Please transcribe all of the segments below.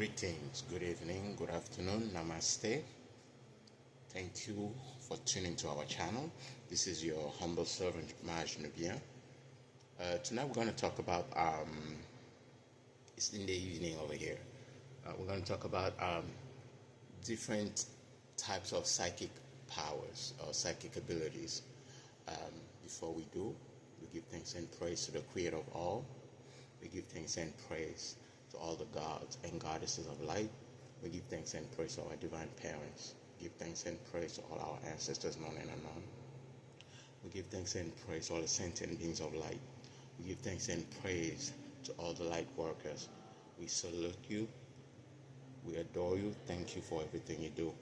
Greetings, good evening, good afternoon, namaste. Thank you for tuning to our channel. This is your humble servant, Maj Nubia. Tonight we're going to talk about, it's in the evening over here. We're going to talk about different types of psychic powers or psychic abilities. Before we do, we give thanks and praise to the Creator of all. We give thanks and praise to all the gods and goddesses of light. We give thanks and praise to our divine parents. We give thanks and praise to all our ancestors, known and unknown. We give thanks and praise to all the sentient beings of light. We give thanks and praise to all the light workers. We salute you. We adore you. Thank you for everything you do.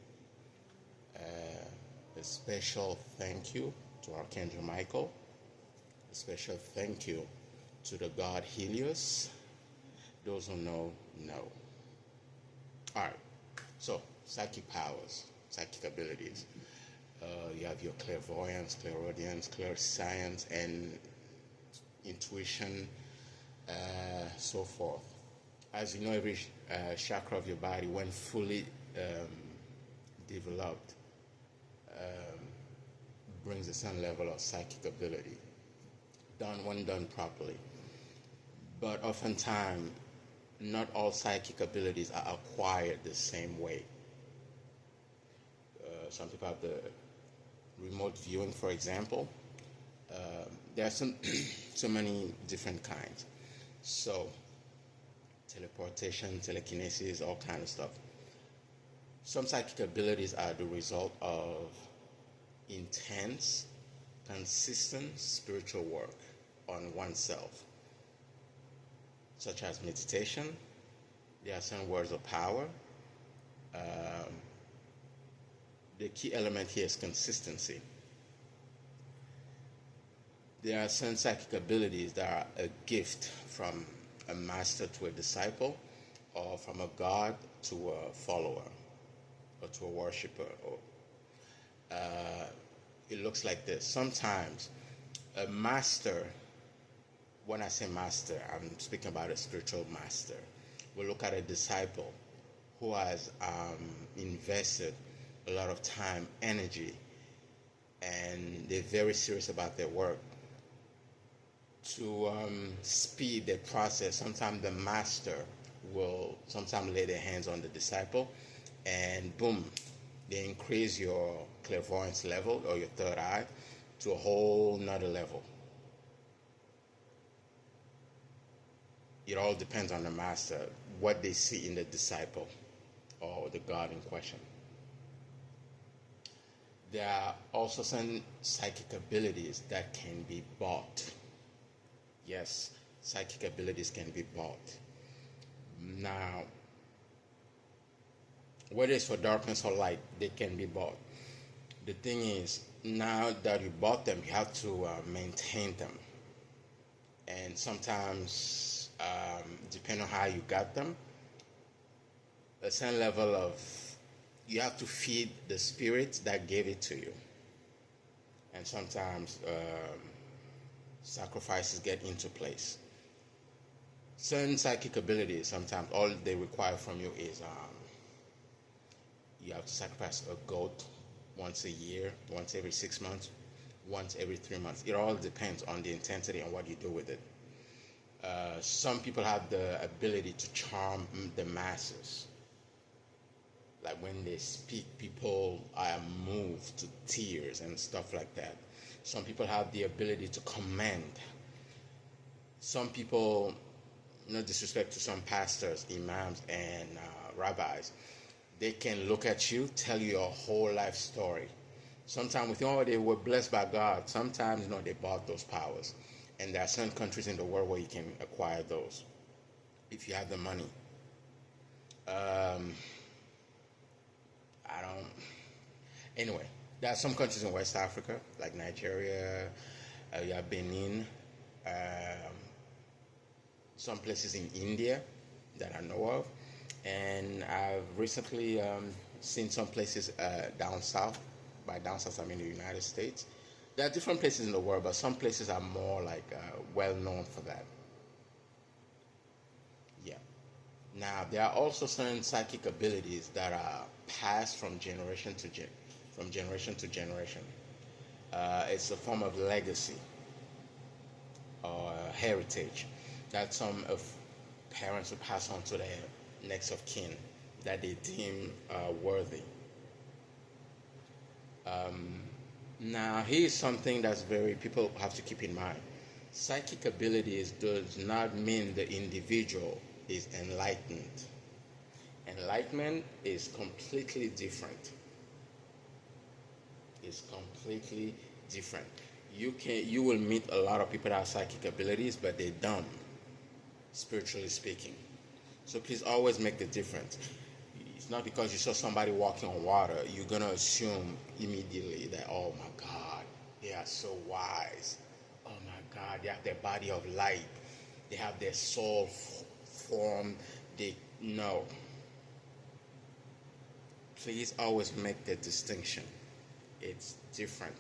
A special thank you to Archangel Michael. A special thank you to the god Helios. Those who know. Alright, so psychic powers, psychic abilities. You have your clairvoyance, clairaudience, clairscience, and intuition, so forth. As you know, every chakra of your body, when fully developed, brings a certain level of psychic ability. When done properly. But oftentimes, not all psychic abilities are acquired the same way. Some people have the remote viewing, for example. There are so many different kinds. So, teleportation, telekinesis, all kinds of stuff. Some psychic abilities are the result of intense, consistent spiritual work on oneself, such as meditation. There are some words of power. The key element here is consistency. There are some psychic abilities that are a gift from a master to a disciple, or from a god to a follower, or to a worshiper. It looks like this. Sometimes a master, when I say master, I'm speaking about a spiritual master, will look at a disciple who has invested a lot of time, energy, and they're very serious about their work. To speed the process, sometimes the master will sometimes lay their hands on the disciple, and boom, they increase your clairvoyance level or your third eye to a whole nother level. It all depends on the master, what they see in the disciple or the god in question. There are also some psychic abilities that can be bought. Yes, psychic abilities can be bought. Now, whether it's for darkness or light, they can be bought. The thing is, now that you bought them, you have to maintain them. And sometimes, depending on how you got them, a certain level of, you have to feed the spirit that gave it to you. And sometimes sacrifices get into place. Certain psychic abilities, sometimes all they require from you is you have to sacrifice a goat once a year, once every 6 months, once every 3 months. It all depends on the intensity and what you do with it. Some people have the ability to charm the masses. Like when they speak, people are moved to tears and stuff like that. Some people have the ability to command. Some people, no disrespect to some pastors, imams, and rabbis, they can look at you, tell you your whole life story. Sometimes we think, oh, they were blessed by God. Sometimes, they bought those powers. And there are certain countries in the world where you can acquire those if you have the money. Anyway, there are some countries in West Africa, like Nigeria, you have Benin, some places in India that I know of, and I've recently seen some places down south. By down south, I mean the United States. There are different places in the world, but some places are more like well known for that. Yeah. Now, there are also certain psychic abilities that are passed from generation to generation. It's a form of legacy or heritage that some of parents will pass on to their next of kin that they deem worthy. Now, here's something that's very people have to keep in mind. Psychic abilities does not mean the individual is enlightened. Enlightenment is completely different. It's completely different. You will meet a lot of people that have psychic abilities, but they're dumb, spiritually speaking. So please always make the difference. It's not because you saw somebody walking on water, you're gonna assume immediately that, oh my God, they are so wise. Oh my God, they have their body of light. They have their soul formed. No. Please always make the distinction. It's different.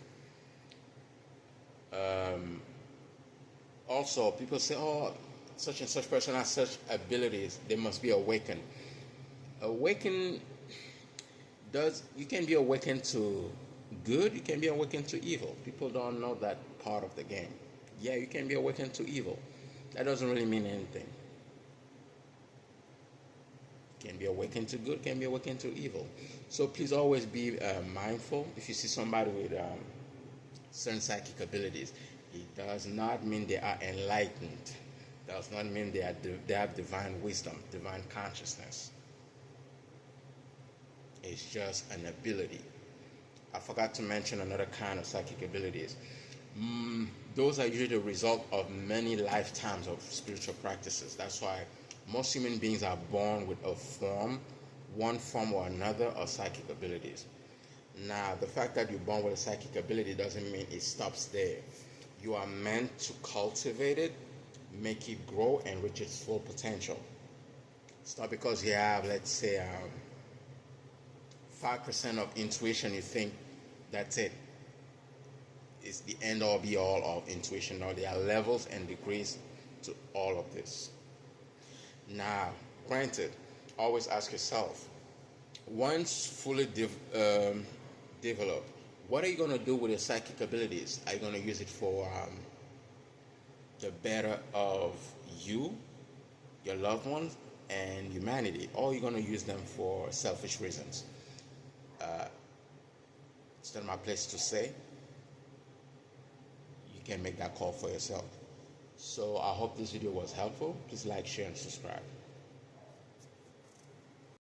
Also, people say, oh, such and such person has such abilities, they must be awakened. Awakened you can be awakened to good, you can be awakened to evil. People don't know that part of the game. Yeah, you can be awakened to evil. That doesn't really mean anything. Can be awakened to good, can be awakened to evil. So please always be mindful. If you see somebody with certain psychic abilities, it does not mean they are enlightened. It does not mean they have divine wisdom, divine consciousness. It's just an ability. I forgot to mention another kind of psychic abilities. Those are usually the result of many lifetimes of spiritual practices. That's why most human beings are born with one form or another of psychic abilities. Now, the fact that you're born with a psychic ability doesn't mean it stops there. You are meant to cultivate it, make it grow, and reach its full potential. It's not because you have, let's say, 5% of intuition, you think that's it. It's the end all be all of intuition. No, there are levels and degrees to all of this. Now, granted, always ask yourself, once fully developed, what are you going to do with your psychic abilities? Are you going to use it for the better of you, your loved ones, and humanity? Or are you going to use them for selfish reasons? It's not my place to say. You can make that call for yourself. So I hope this video was helpful. Please like, share, and subscribe.